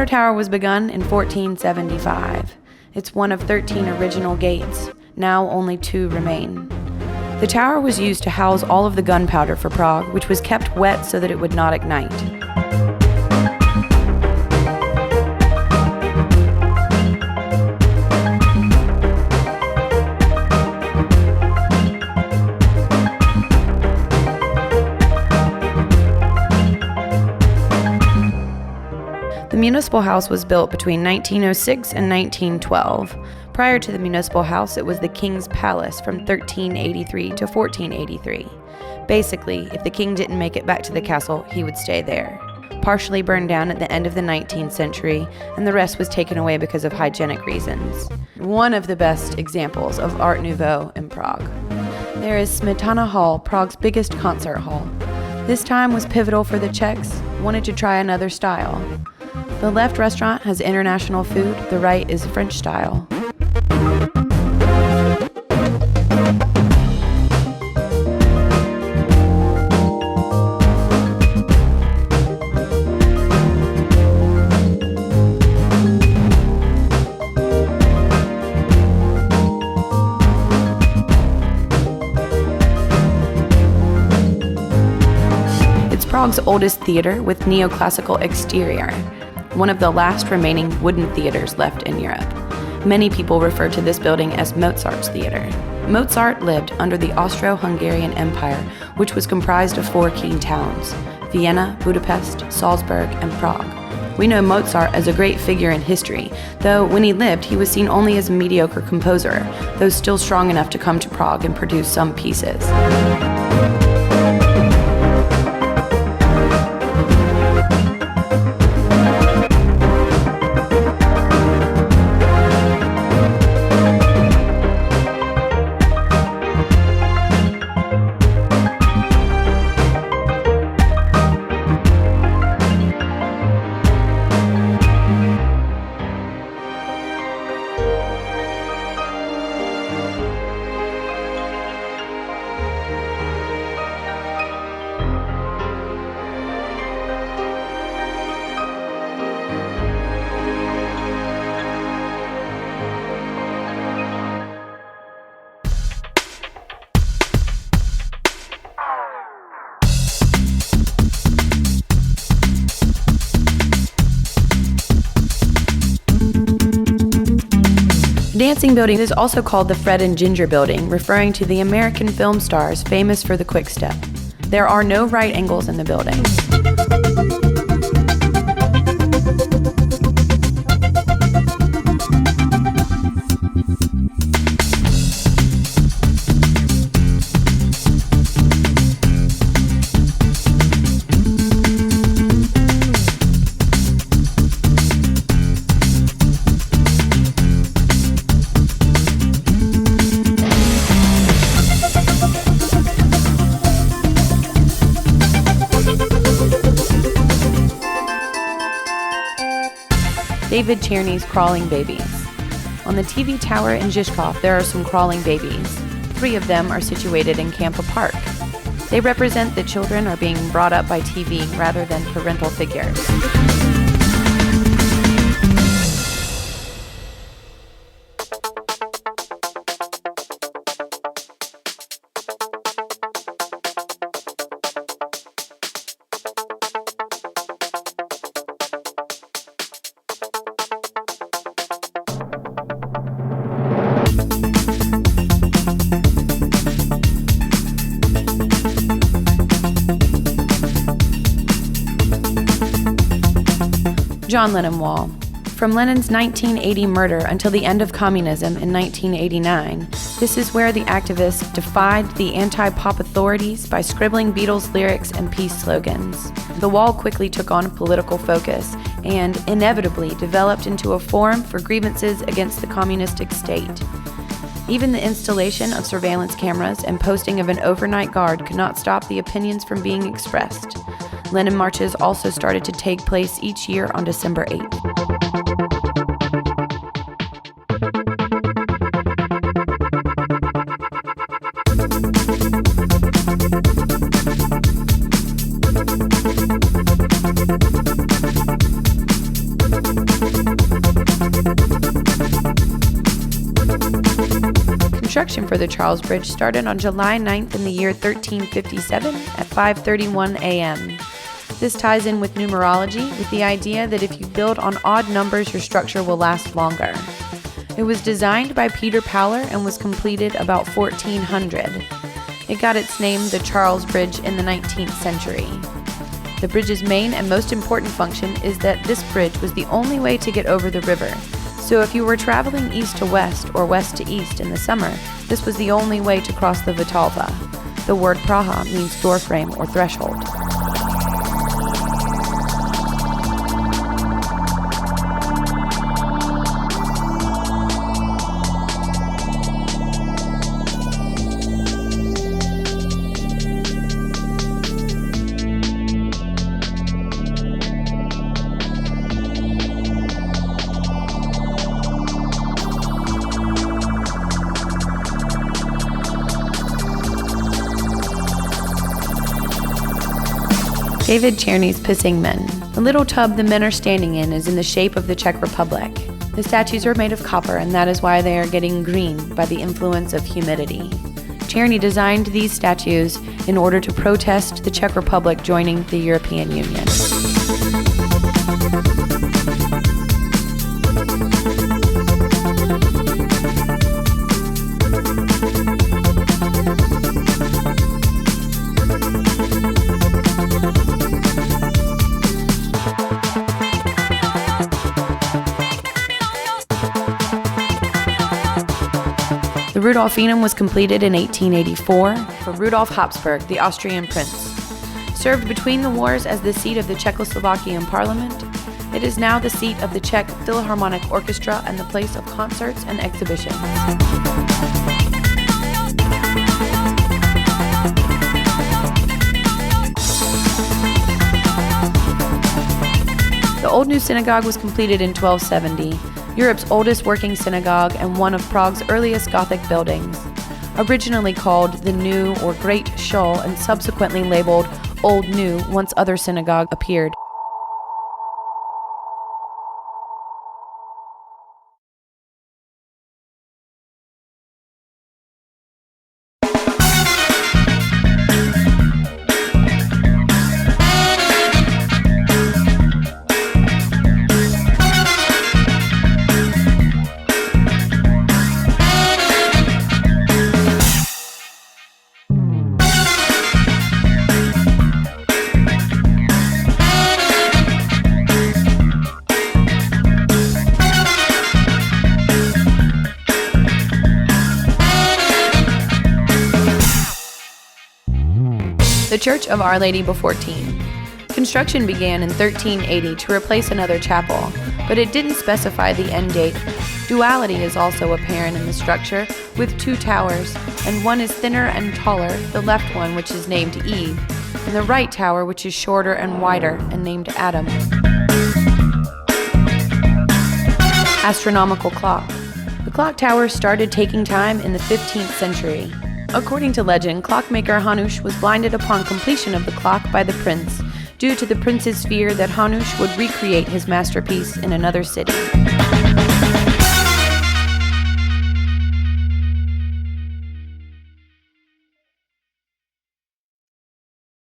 tower was begun in 1475. It's one of 13 original gates. Now only 2 remain. The tower was used to house all of the gunpowder for Prague, which was kept wet so that it would not ignite. The municipal house was built between 1906 and 1912. Prior to the municipal house, it was the king's palace from 1383 to 1483. Basically, if the king didn't make it back to the castle, he would stay there. Partially burned down at the end of the 19th century, and the rest was taken away because of hygienic reasons. One of the best examples of Art Nouveau in Prague. There is Smetana Hall, Prague's biggest concert hall. This time was pivotal for the Czechs, wanted to try another style. The left restaurant has international food, the right is French style. It's Prague's oldest theater with neoclassical exterior. One of the last remaining wooden theaters left in Europe. Many people refer to this building as Mozart's theater. Mozart lived under the Austro-Hungarian Empire, which was comprised of 4 key towns: Vienna, Budapest, Salzburg, and Prague. We know Mozart as a great figure in history, though when he lived, he was seen only as a mediocre composer, though still strong enough to come to Prague and produce some pieces. Dancing building is also called the Fred and Ginger building, referring to the American film stars famous for the quick step. There are no right angles in the building. David Tierney's Crawling Babies. On the TV tower in Žižkov, there are some crawling babies. 3 of them are situated in Campa Park. They represent that children are being brought up by TV rather than parental figures. John Lennon Wall. From Lennon's 1980 murder until the end of communism in 1989, this is where the activists defied the anti-pop authorities by scribbling Beatles lyrics and peace slogans. The wall quickly took on a political focus and, inevitably, developed into a forum for grievances against the communistic state. Even the installation of surveillance cameras and posting of an overnight guard could not stop the opinions from being expressed. Lennon marches also started to take place each year on December 8th. Construction for the Charles Bridge started on July 9th in the year 1357 at 5:31 a.m. This ties in with numerology, with the idea that if you build on odd numbers, your structure will last longer. It was designed by Peter Powler and was completed about 1400. It got its name, the Charles Bridge, in the 19th century. The bridge's main and most important function is that this bridge was the only way to get over the river. So if you were traveling east to west or west to east in the summer, this was the only way to cross the Vltava. The word Praha means doorframe or threshold. David Czerny's Pissing Men. The little tub the men are standing in is in the shape of the Czech Republic. The statues are made of copper, and that is why they are getting green by the influence of humidity. Czerny designed these statues in order to protest the Czech Republic joining the European Union. The Rudolfinum was completed in 1884 for Rudolf Habsburg, the Austrian prince. Served between the wars as the seat of the Czechoslovakian parliament, it is now the seat of the Czech Philharmonic Orchestra and the place of concerts and exhibitions. The Old New Synagogue was completed in 1270. Europe's oldest working synagogue and one of Prague's earliest Gothic buildings. Originally called the New or Great Shul and subsequently labeled Old New once other synagogue appeared. The Church of Our Lady Before Teen. Construction began in 1380 to replace another chapel, but it didn't specify the end date. Duality is also apparent in the structure, with two towers, and one is thinner and taller, the left one which is named Eve, and the right tower which is shorter and wider and named Adam. Astronomical clock. The clock tower started taking time in the 15th century. According to legend, clockmaker Hanush was blinded upon completion of the clock by the prince, due to the prince's fear that Hanush would recreate his masterpiece in another city.